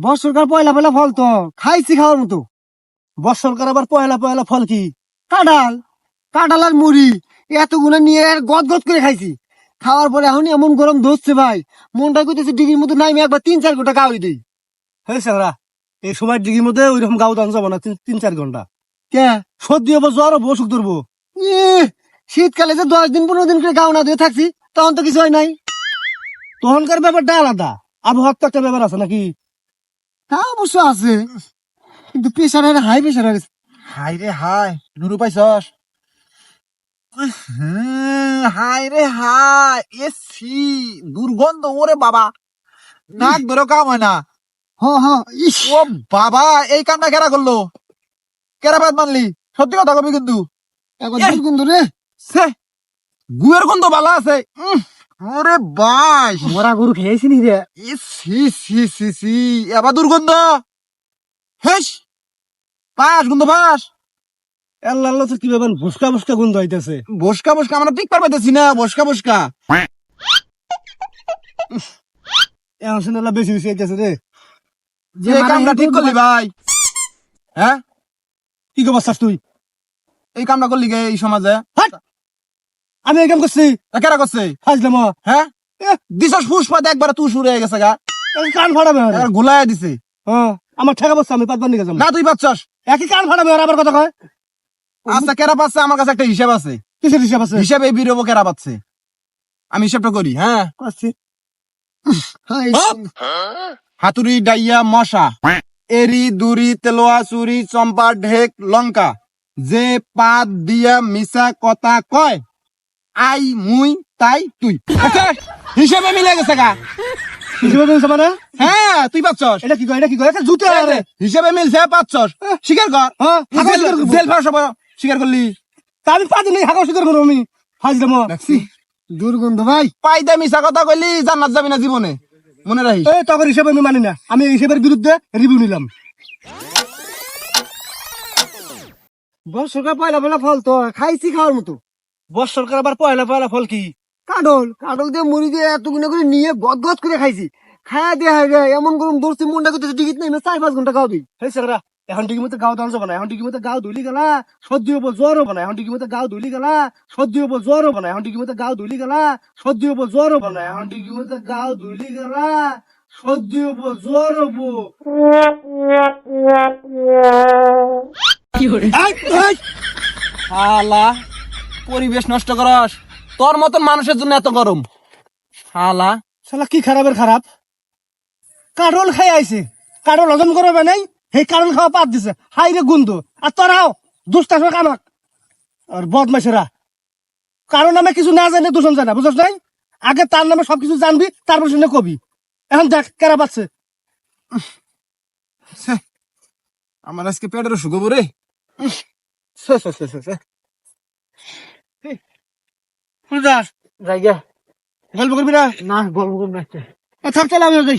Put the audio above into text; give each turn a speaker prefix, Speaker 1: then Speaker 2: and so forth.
Speaker 1: বর্ষকার পয়লা পয়লা ফল তো খাইছি খাওয়ার মতো।
Speaker 2: বর্ষার আবার পয়লা পয়লা ফল কি?
Speaker 1: কাঁঠাল, কাঁঠাল আর মুড়ি এতগুলো নিয়ে আর গদ গদ করে খাইছি। খাওয়ার পরে এখন এমন গরম ধরছে ভাই, মনটা করতেছে ডিগির মতো নাইমে একবার 3-4 ঘন্টা গাওয়াই দিই।
Speaker 2: হয়েছে ওরা এই সময় ডিগির মধ্যে ওইরকম গাও দান যাবো না 3-4 ঘন্টা।
Speaker 1: কে
Speaker 2: সর্দি হবো, জ্বর হবো, অসুখ ধরবো।
Speaker 1: শীতকালে যে 10 দিন 15 দিন করে গাও না দিয়ে থাকছি তখন তো কিছু হয় নাই।
Speaker 2: তখনকার ব্যাপারটা আলাদা, আবহাওয়ার তো একটা ব্যাপার আছে নাকি?
Speaker 1: তা অবশ্য আছে, কিন্তু প্রেশার হাই প্রেশার হয়ে গেছে।
Speaker 3: হাই রে হাই, নুরু পাইছস? হাই রে হাই, এসি দুর্গন্ধ ওরে বাবা, নাক ধরে কাম হয় না।
Speaker 1: ইস,
Speaker 3: ও বাবা, এই কামটা কেরা করলো? কেরা বাদ মানলি? সত্যি কথা কবি কিন্তু
Speaker 1: একবার দুর্গন্ধ রে।
Speaker 3: সে গুয়ের গন্ধ ভালো আছে। ওরে ভাই,
Speaker 1: মরা গরু খেয়েছি নি রে।
Speaker 3: সি সি সি সি, এবার দুর্গন্ধ। হেস, পাস গন্ধ পাস।
Speaker 2: আল্লাহ আল্লাহ, তো কি ব্যাপার, ভুসকা ভুসকা গন্ধ হইতেছে।
Speaker 3: বসকা বসকা আমরা ঠিক পারবাইতেছি না, বসকা বসকা।
Speaker 2: এখন শুনে আল্লাহ বেশি বেশি হইতেছে রে।
Speaker 3: যে কামটা ঠিক করলি ভাই, হ্যাঁ
Speaker 2: কি খবর চাস তুই?
Speaker 3: এই কামটা করলি গে এই সমাজে?
Speaker 2: হাট! আমি এই কাম করছি?
Speaker 3: কেরা করছে?
Speaker 2: ফাজলাম।
Speaker 3: হ্যাঁ, দিছস পুষ্পা একবার তুই শুরু হয়ে গেছে গা,
Speaker 2: কান ফাড়াবে ওরে।
Speaker 3: একবার গুলায় দিছে।
Speaker 2: হ্যাঁ, আমার ঠেকা বসছে, আমি পাতবার নিয়ে যাবো
Speaker 3: না তুই পাচ্ছস?
Speaker 2: একই কান ফাড়াবে ওর, আবার কথা কয়।
Speaker 3: আচ্ছা কেরা পাচ্ছে, আমার কাছে একটা হিসাব আছে।
Speaker 2: কিসের হিসাব আছে?
Speaker 3: হিসাবে এই বিরব কেরা পাচ্ছে, আমি হিসাবটা করি। হ্যাঁ,
Speaker 2: করছি।
Speaker 3: হাতুড়ি ডাইয়া মশা, এরি দুরি তেলোয়া চুরি চম্পা ঢেক লঙ্কা, যে পাত দিয়া মিছা কথা কয়, আই মুই তাই তুই। হিসাবে মিলে গেছে গা।
Speaker 2: হিসাবে বলছে মানে?
Speaker 3: হ্যাঁ তুই পাচ্ছস,
Speaker 2: এটা কি কয়, এটা কি কয়? একটা জুতে আরে।
Speaker 3: হিসাবে মিলছে, পাচ্ছস, স্বীকার কর।
Speaker 2: হ্যাঁ, হাগা
Speaker 3: জেল-
Speaker 2: স্বীকার করবো।
Speaker 3: জেল ফাঁস হবো, স্বীকার করলি।
Speaker 2: তা আমি পাতি নেই, হাগা স্বীকার করবো আমি। ফাজলাম।
Speaker 1: দুর্গন্ধ ভাই।
Speaker 3: পাইদা মিছা কথা কইলি জান্নাত যাবি না জীবনে, মনে রাখিস।
Speaker 2: এই তখন হিসাবে আমি মানি না, আমি এই হিসাবের বিরুদ্ধে রিভিউ নিলাম।
Speaker 1: বর্ষকার পয়লা পয়লা ফল তো খাইছি খাওয়ার মতো।
Speaker 2: বর্ষার আবার পয়লা পয়লা ফল কি?
Speaker 1: কাঁঠাল, কাঁঠাল দিয়ে মুড়ি দিয়ে এতগুলো করে নিয়ে গদ গদ করে খাইছি। খায়া দিয়ে হাই রে এমন গরম ধরছি, মনটা করতেছে টিকিট নাই 4-5 ঘন্টা খাওয়া দিই।
Speaker 2: হয়েছে ওরা এখন ডিগির মধ্যে গাও দান যাবো না, এখন ডিগির মধ্যে গাও ধুলি গেলা সর্দি হবো, জ্বর হবো না, এখন ডিগির মধ্যে গাও ধুলি গেলা সর্দি হবো, জ্বর হবো না, এখন ডিগির মধ্যে গাও ধুলি গেলা সর্দি হবো, জ্বর হবো না, এখন ডিগির মধ্যে গাও ধুলি গেলা সর্দি হবো, জ্বর হবো।
Speaker 3: এই, এই, শালা পরিবেশ নষ্ট করস, তোর মতন মানুষের জন্য এত গরম। শালা
Speaker 2: শালা কি খারাপের খারাপ, কারল খাই আইছে, কারল হজম করবে নাই, সেই কারল খাওয়া পাত দিছে, হাই রে গুন্ধ। আর তোরাও দুষ্টাস কামাক আর বদমাইশেরা, কারো নামে কিছু না জানে দূষণ জানা, বুঝছ নাই? আগে তার নামে সবকিছু জানবি, তারপর শুনে কবি। এখন দেখ কেরা পাচ্ছে।
Speaker 3: আমার আজকে পেটের শুকবো রে।
Speaker 2: যাস
Speaker 1: জায়গা
Speaker 2: গল্প করবি না?
Speaker 1: না, গল্প করবো না।
Speaker 2: থাক, চলে আমিও যাই।